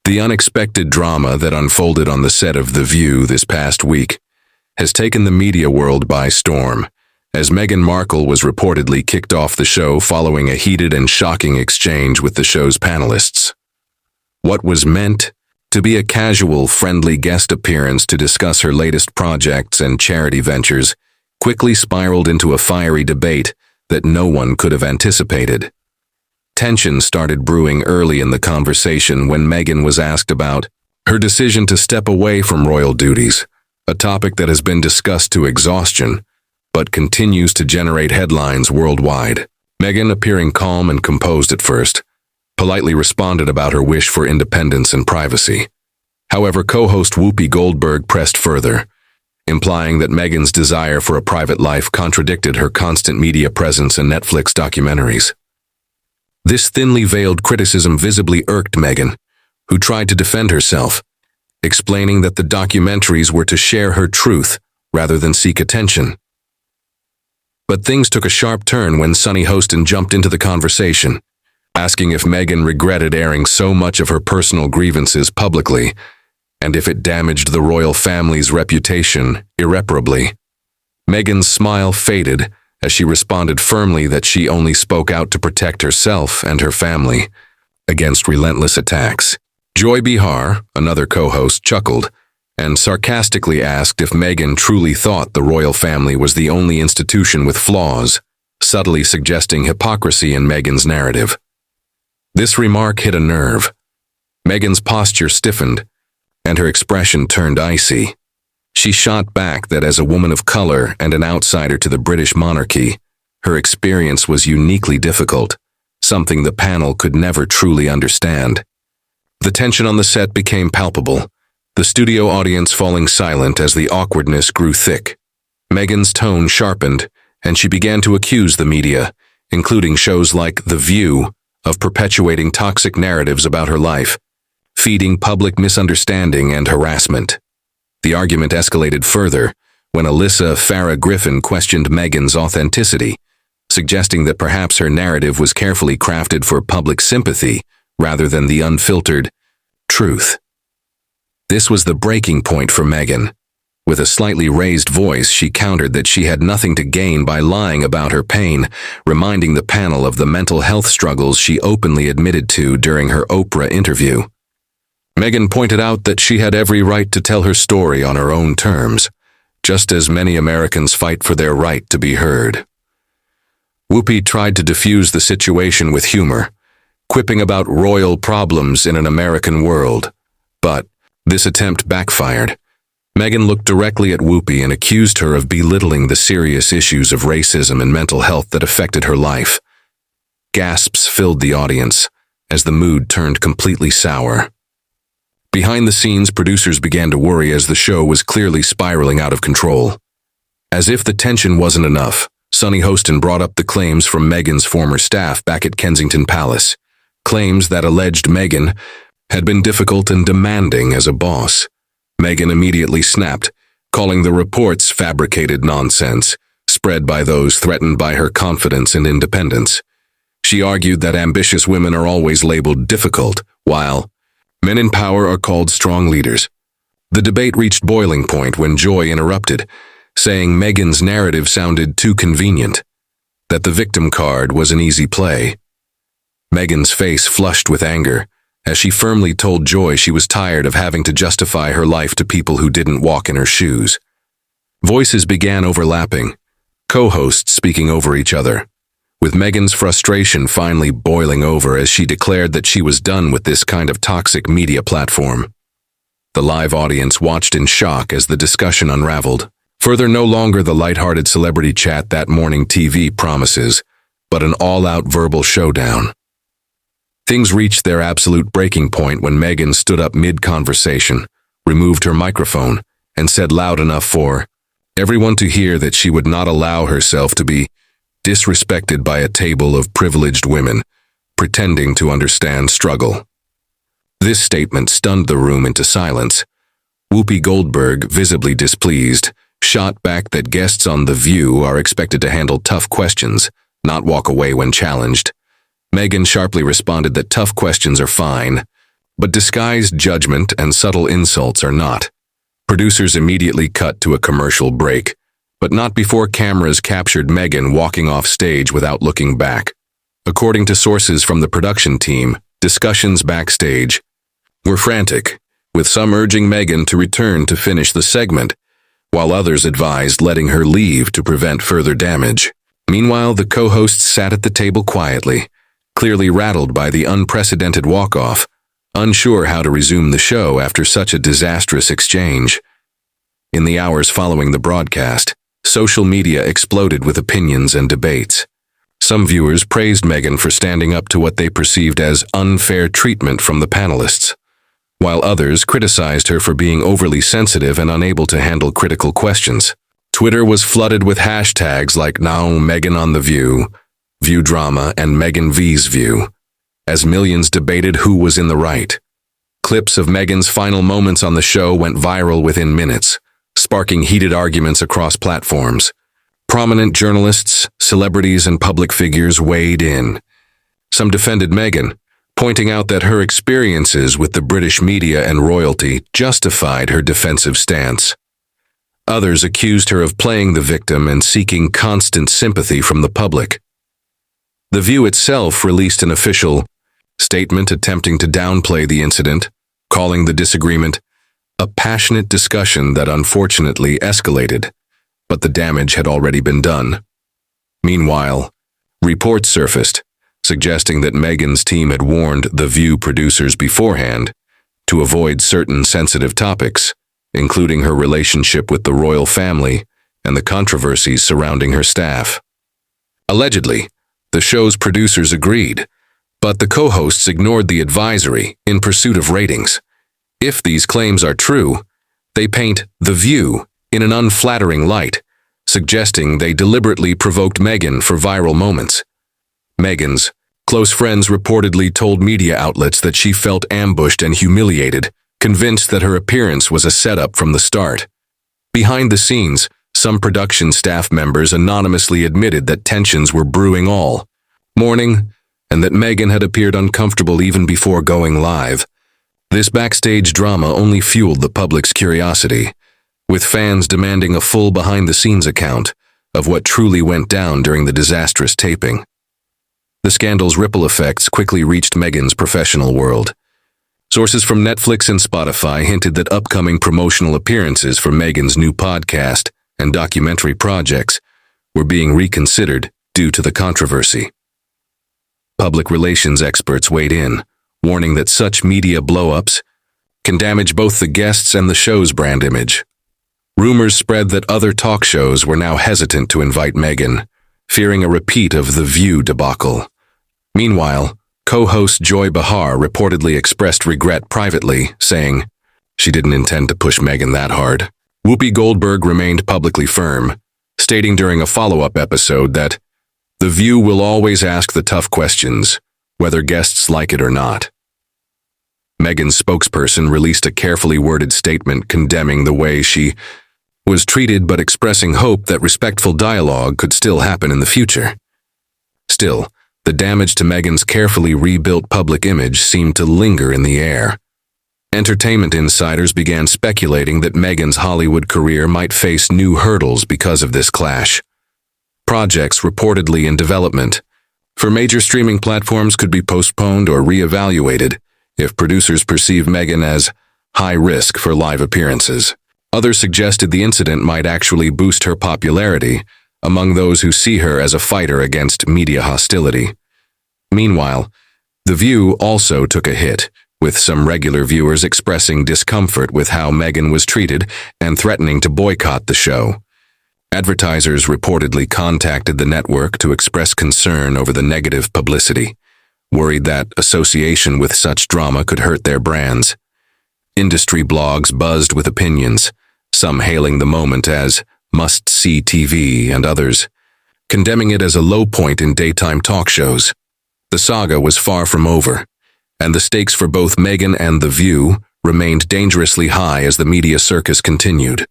The unexpected drama that unfolded on the set of The View this past week has taken the media world by storm, as Meghan Markle was reportedly kicked off the show following a heated and shocking exchange with the show's panelists. What was meant to be a casual, friendly guest appearance to discuss her latest projects and charity ventures quickly spiraled into a fiery debate that no one could have anticipated. Tension started brewing early in the conversation when Meghan was asked about her decision to step away from royal duties, a topic that has been discussed to exhaustion, but continues to generate headlines worldwide. Meghan, appearing calm and composed at first, politely responded about her wish for independence and privacy. However, co-host Whoopi Goldberg pressed further, implying that Meghan's desire for a private life contradicted her constant media presence and Netflix documentaries. This thinly veiled criticism visibly irked Meghan, who tried to defend herself, explaining that the documentaries were to share her truth rather than seek attention. But things took a sharp turn when Sunny Hostin jumped into the conversation, asking if Meghan regretted airing so much of her personal grievances publicly, and if it damaged the royal family's reputation irreparably. Meghan's smile faded as she responded firmly that she only spoke out to protect herself and her family against relentless attacks. Joy Behar, another co-host, chuckled and sarcastically asked if Meghan truly thought the royal family was the only institution with flaws, subtly suggesting hypocrisy in Meghan's narrative. This remark hit a nerve. Meghan's posture stiffened, and her expression turned icy. She shot back that as a woman of color and an outsider to the British monarchy, her experience was uniquely difficult, something the panel could never truly understand. The tension on the set became palpable, the studio audience falling silent as the awkwardness grew thick. Meghan's tone sharpened, and she began to accuse the media, including shows like The View, of perpetuating toxic narratives about her life, feeding public misunderstanding and harassment. The argument escalated further when Alyssa Farah Griffin questioned Meghan's authenticity, suggesting that perhaps her narrative was carefully crafted for public sympathy rather than the unfiltered truth. This was the breaking point for Meghan. With a slightly raised voice, she countered that she had nothing to gain by lying about her pain, reminding the panel of the mental health struggles she openly admitted to during her Oprah interview. Meghan pointed out that she had every right to tell her story on her own terms, just as many Americans fight for their right to be heard. Whoopi tried to diffuse the situation with humor, quipping about royal problems in an American world. But this attempt backfired. Meghan looked directly at Whoopi and accused her of belittling the serious issues of racism and mental health that affected her life. Gasps filled the audience as the mood turned completely sour. Behind the scenes, producers began to worry as the show was clearly spiraling out of control. As if the tension wasn't enough, Sunny Hostin brought up the claims from Meghan's former staff back at Kensington Palace, claims that alleged Meghan had been difficult and demanding as a boss. Meghan immediately snapped, calling the reports fabricated nonsense, spread by those threatened by her confidence and independence. She argued that ambitious women are always labeled difficult, while men in power are called strong leaders. The debate reached boiling point when Joy interrupted, saying Meghan's narrative sounded too convenient, that the victim card was an easy play. Meghan's face flushed with anger, as she firmly told Joy she was tired of having to justify her life to people who didn't walk in her shoes. Voices began overlapping, co-hosts speaking over each other, with Meghan's frustration finally boiling over as she declared that she was done with this kind of toxic media platform. The live audience watched in shock as the discussion unraveled. Further, no longer the lighthearted celebrity chat that morning TV promises, but an all-out verbal showdown. Things reached their absolute breaking point when Meghan stood up mid-conversation, removed her microphone, and said loud enough for everyone to hear that she would not allow herself to be disrespected by a table of privileged women, pretending to understand struggle. This statement stunned the room into silence. Whoopi Goldberg, visibly displeased, shot back that guests on The View are expected to handle tough questions, not walk away when challenged. Meghan sharply responded that tough questions are fine, But disguised judgment and subtle insults are not. Producers immediately cut to a commercial break, but not before cameras captured Meghan walking off stage without looking back. According to sources from the production team, discussions backstage were frantic, with some urging Meghan to return to finish the segment, while others advised letting her leave to prevent further damage. Meanwhile, the co-hosts sat at the table quietly, clearly rattled by the unprecedented walk-off, unsure how to resume the show after such a disastrous exchange. In the hours following the broadcast, social media exploded with opinions and debates. Some viewers praised Meghan for standing up to what they perceived as unfair treatment from the panelists, while others criticized her for being overly sensitive and unable to handle critical questions. Twitter was flooded with hashtags like Now Meghan on The View, View Drama, and Meghan V's View, as millions debated who was in the right. Clips of Meghan's final moments on the show went viral within minutes, sparking heated arguments across platforms. Prominent journalists, celebrities, and public figures weighed in. Some defended Meghan, pointing out that her experiences with the British media and royalty justified her defensive stance. Others accused her of playing the victim and seeking constant sympathy from the public. The View itself released an official statement attempting to downplay the incident, calling the disagreement a passionate discussion that unfortunately escalated, but the damage had already been done. Meanwhile, reports surfaced, suggesting that Meghan's team had warned The View producers beforehand to avoid certain sensitive topics, including her relationship with the royal family and the controversies surrounding her staff. Allegedly, the show's producers agreed, but the co-hosts ignored the advisory in pursuit of ratings. If these claims are true, they paint The View in an unflattering light, suggesting they deliberately provoked Meghan for viral moments. Meghan's close friends reportedly told media outlets that she felt ambushed and humiliated, convinced that her appearance was a setup from the start. Behind the scenes, some production staff members anonymously admitted that tensions were brewing all morning, and that Meghan had appeared uncomfortable even before going live. This backstage drama only fueled the public's curiosity, with fans demanding a full behind-the-scenes account of what truly went down during the disastrous taping. The scandal's ripple effects quickly reached Meghan's professional world. Sources from Netflix and Spotify hinted that upcoming promotional appearances for Meghan's new podcast and documentary projects were being reconsidered due to the controversy. Public relations experts weighed in, warning that such media blow-ups can damage both the guests and the show's brand image. Rumors spread that other talk shows were now hesitant to invite Meghan, fearing a repeat of The View debacle. Meanwhile, co-host Joy Behar reportedly expressed regret privately, saying she didn't intend to push Meghan that hard. Whoopi Goldberg remained publicly firm, stating during a follow-up episode that The View will always ask the tough questions, whether guests like it or not. Meghan's spokesperson released a carefully worded statement condemning the way she was treated but expressing hope that respectful dialogue could still happen in the future. Still, the damage to Meghan's carefully rebuilt public image seemed to linger in the air. Entertainment insiders began speculating that Meghan's Hollywood career might face new hurdles because of this clash. Projects reportedly in development for major streaming platforms could be postponed or re-evaluated if producers perceive Meghan as high risk for live appearances. Others suggested the incident might actually boost her popularity among those who see her as a fighter against media hostility. Meanwhile, The View also took a hit, with some regular viewers expressing discomfort with how Meghan was treated and threatening to boycott the show. Advertisers reportedly contacted the network to express concern over the negative publicity, worried that association with such drama could hurt their brands. Industry blogs buzzed with opinions, some hailing the moment as must-see TV and others condemning it as a low point in daytime talk shows. The saga was far from over, and the stakes for both Meghan and The View remained dangerously high as the media circus continued.